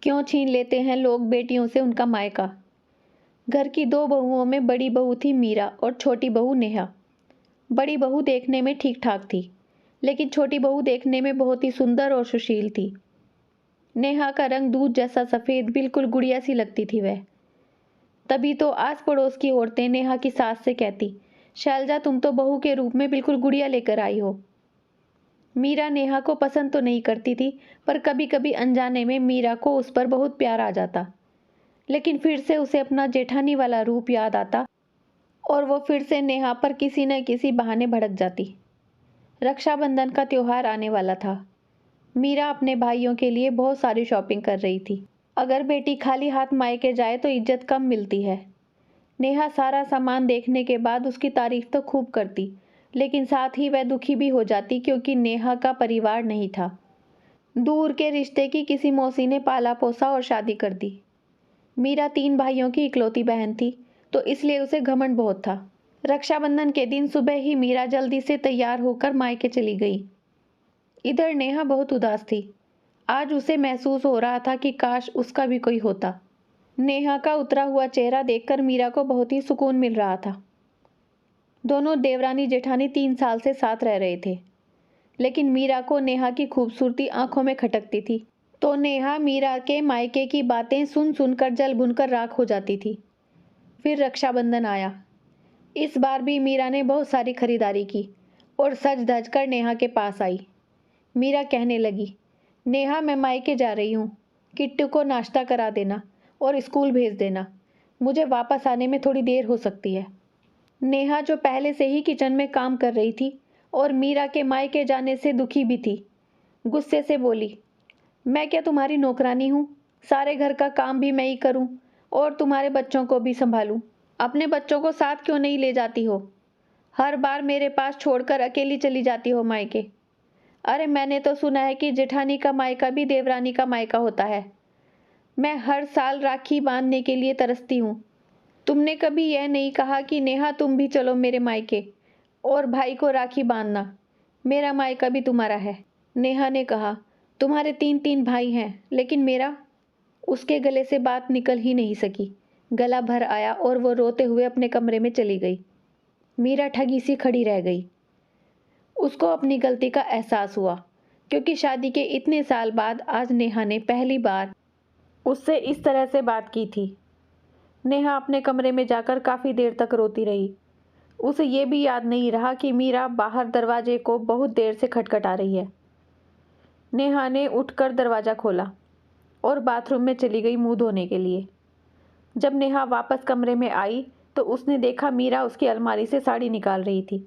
क्यों छीन लेते हैं लोग बेटियों से उनका मायका। घर की दो बहुओं में बड़ी बहू थी मीरा और छोटी बहू नेहा। बड़ी बहू देखने में ठीक ठाक थी, लेकिन छोटी बहू देखने में बहुत ही सुंदर और सुशील थी। नेहा का रंग दूध जैसा सफ़ेद, बिल्कुल गुड़िया सी लगती थी वह। तभी तो आस पड़ोस की औरतें नेहा की सास से कहती, शैलजा तुम तो बहू के रूप में बिल्कुल गुड़िया लेकर आई हो। मीरा नेहा को पसंद तो नहीं करती थी, पर कभी कभी अनजाने में मीरा को उस पर बहुत प्यार आ जाता। लेकिन फिर से उसे अपना जेठानी वाला रूप याद आता और वो फिर से नेहा पर किसी न किसी बहाने भड़क जाती। रक्षाबंधन का त्योहार आने वाला था। मीरा अपने भाइयों के लिए बहुत सारी शॉपिंग कर रही थी। अगर बेटी खाली हाथ मायके जाए तो इज्जत कम मिलती है। नेहा सारा सामान देखने के बाद उसकी तारीफ तो खूब करती, लेकिन साथ ही वह दुखी भी हो जाती क्योंकि नेहा का परिवार नहीं था। दूर के रिश्ते की किसी मौसी ने पाला पोसा और शादी कर दी। मीरा 3 भाइयों की इकलौती बहन थी, तो इसलिए उसे घमंड बहुत था। रक्षाबंधन के दिन सुबह ही मीरा जल्दी से तैयार होकर मायके चली गई। इधर नेहा बहुत उदास थी। आज उसे महसूस हो रहा था कि काश उसका भी कोई होता। नेहा का उतरा हुआ चेहरा देखकर मीरा को बहुत ही सुकून मिल रहा था। दोनों देवरानी जेठानी 3 साल से साथ रह रहे थे, लेकिन मीरा को नेहा की खूबसूरती आंखों में खटकती थी, तो नेहा मीरा के मायके की बातें सुन सुनकर जल भुनकर राख हो जाती थी। फिर रक्षाबंधन आया। इस बार भी मीरा ने बहुत सारी खरीदारी की और सज धज कर नेहा के पास आई। मीरा कहने लगी, नेहा मैं मायके जा रही हूँ, किट्टू को नाश्ता करा देना और स्कूल भेज देना। मुझे वापस आने में थोड़ी देर हो सकती है। नेहा जो पहले से ही किचन में काम कर रही थी और मीरा के मायके जाने से दुखी भी थी, गुस्से से बोली, मैं क्या तुम्हारी नौकरानी हूँ? सारे घर का काम भी मैं ही करूँ और तुम्हारे बच्चों को भी संभालूँ। अपने बच्चों को साथ क्यों नहीं ले जाती हो? हर बार मेरे पास छोड़कर अकेली चली जाती हो मायके। अरे मैंने तो सुना है कि जेठानी का मायका भी देवरानी का मायका होता है। मैं हर साल राखी बांधने के लिए तरसती हूँ। तुमने कभी यह नहीं कहा कि नेहा तुम भी चलो मेरे मायके और भाई को राखी बांधना। मेरा मायका भी तुम्हारा है। नेहा ने कहा, तुम्हारे 3 भाई हैं, लेकिन मेरा? उसके गले से बात निकल ही नहीं सकी। गला भर आया और वो रोते हुए अपने कमरे में चली गई। मीरा ठगी सी खड़ी रह गई। उसको अपनी गलती का एहसास हुआ, क्योंकि शादी के इतने साल बाद आज नेहा ने पहली बार उससे इस तरह से बात की थी। नेहा अपने कमरे में जाकर काफ़ी देर तक रोती रही। उसे ये भी याद नहीं रहा कि मीरा बाहर दरवाजे को बहुत देर से खटखटा रही है। नेहा ने उठकर दरवाज़ा खोला और बाथरूम में चली गई मुंह धोने के लिए। जब नेहा वापस कमरे में आई तो उसने देखा मीरा उसकी अलमारी से साड़ी निकाल रही थी।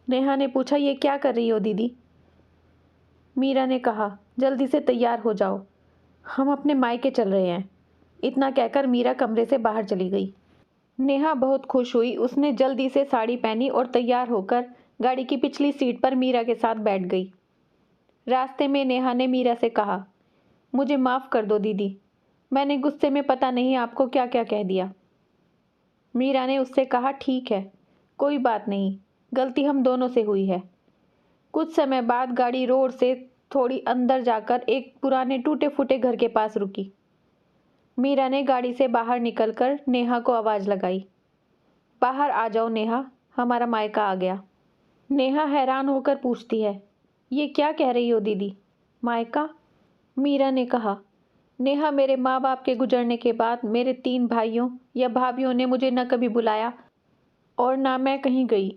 नेहा ने पूछा, ये क्या कर रही हो दीदी? मीरा ने कहा, जल्दी से तैयार हो जाओ, हम अपने मायके चल रहे हैं। इतना कहकर मीरा कमरे से बाहर चली गई। नेहा बहुत खुश हुई। उसने जल्दी से साड़ी पहनी और तैयार होकर गाड़ी की पिछली सीट पर मीरा के साथ बैठ गई। रास्ते में नेहा ने मीरा से कहा, मुझे माफ़ कर दो दीदी, मैंने गुस्से में पता नहीं आपको क्या क्या कह दिया। मीरा ने उससे कहा, ठीक है, कोई बात नहीं, गलती हम दोनों से हुई है। कुछ समय बाद गाड़ी रोड से थोड़ी अंदर जाकर एक पुराने टूटे फूटे घर के पास रुकी। मीरा ने गाड़ी से बाहर निकलकर नेहा को आवाज़ लगाई, बाहर आ जाओ नेहा, हमारा मायका आ गया। नेहा हैरान होकर पूछती है, ये क्या कह रही हो दीदी? मायका? मीरा ने कहा, नेहा मेरे माँ बाप के गुजरने के बाद मेरे 3 भाइयों या भाभियों ने मुझे न कभी बुलाया और ना मैं कहीं गई।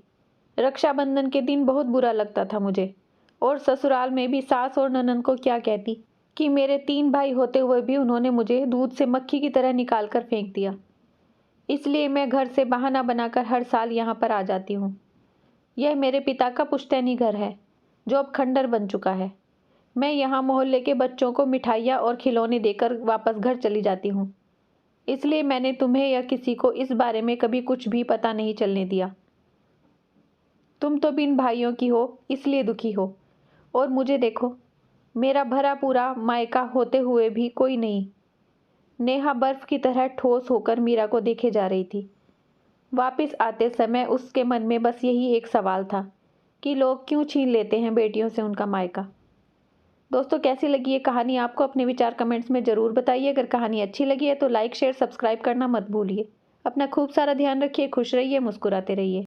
रक्षाबंधन के दिन बहुत बुरा लगता था मुझे, और ससुराल में भी सास और ननद को क्या कहती कि मेरे 3 भाई होते हुए भी उन्होंने मुझे दूध से मक्खी की तरह निकाल कर फेंक दिया। इसलिए मैं घर से बहाना बनाकर हर साल यहाँ पर आ जाती हूँ। यह मेरे पिता का पुश्तैनी घर है, जो अब खंडर बन चुका है। मैं यहाँ मोहल्ले के बच्चों को मिठाइयाँ और खिलौने देकर वापस घर चली जाती हूँ। इसलिए मैंने तुम्हें या किसी को इस बारे में कभी कुछ भी पता नहीं चलने दिया। तुम तो बिन भाइयों की हो, इसलिए दुखी हो, और मुझे देखो, मेरा भरा पूरा मायका होते हुए भी कोई नहीं। नेहा बर्फ की तरह ठोस होकर मीरा को देखे जा रही थी। वापस आते समय उसके मन में बस यही एक सवाल था कि लोग क्यों छीन लेते हैं बेटियों से उनका मायका। दोस्तों कैसी लगी ये कहानी आपको? अपने विचार कमेंट्स में ज़रूर बताइए। अगर कहानी अच्छी लगी है तो लाइक शेयर सब्सक्राइब करना मत भूलिए। अपना खूब सारा ध्यान रखिए, खुश रहिए, मुस्कुराते रहिए।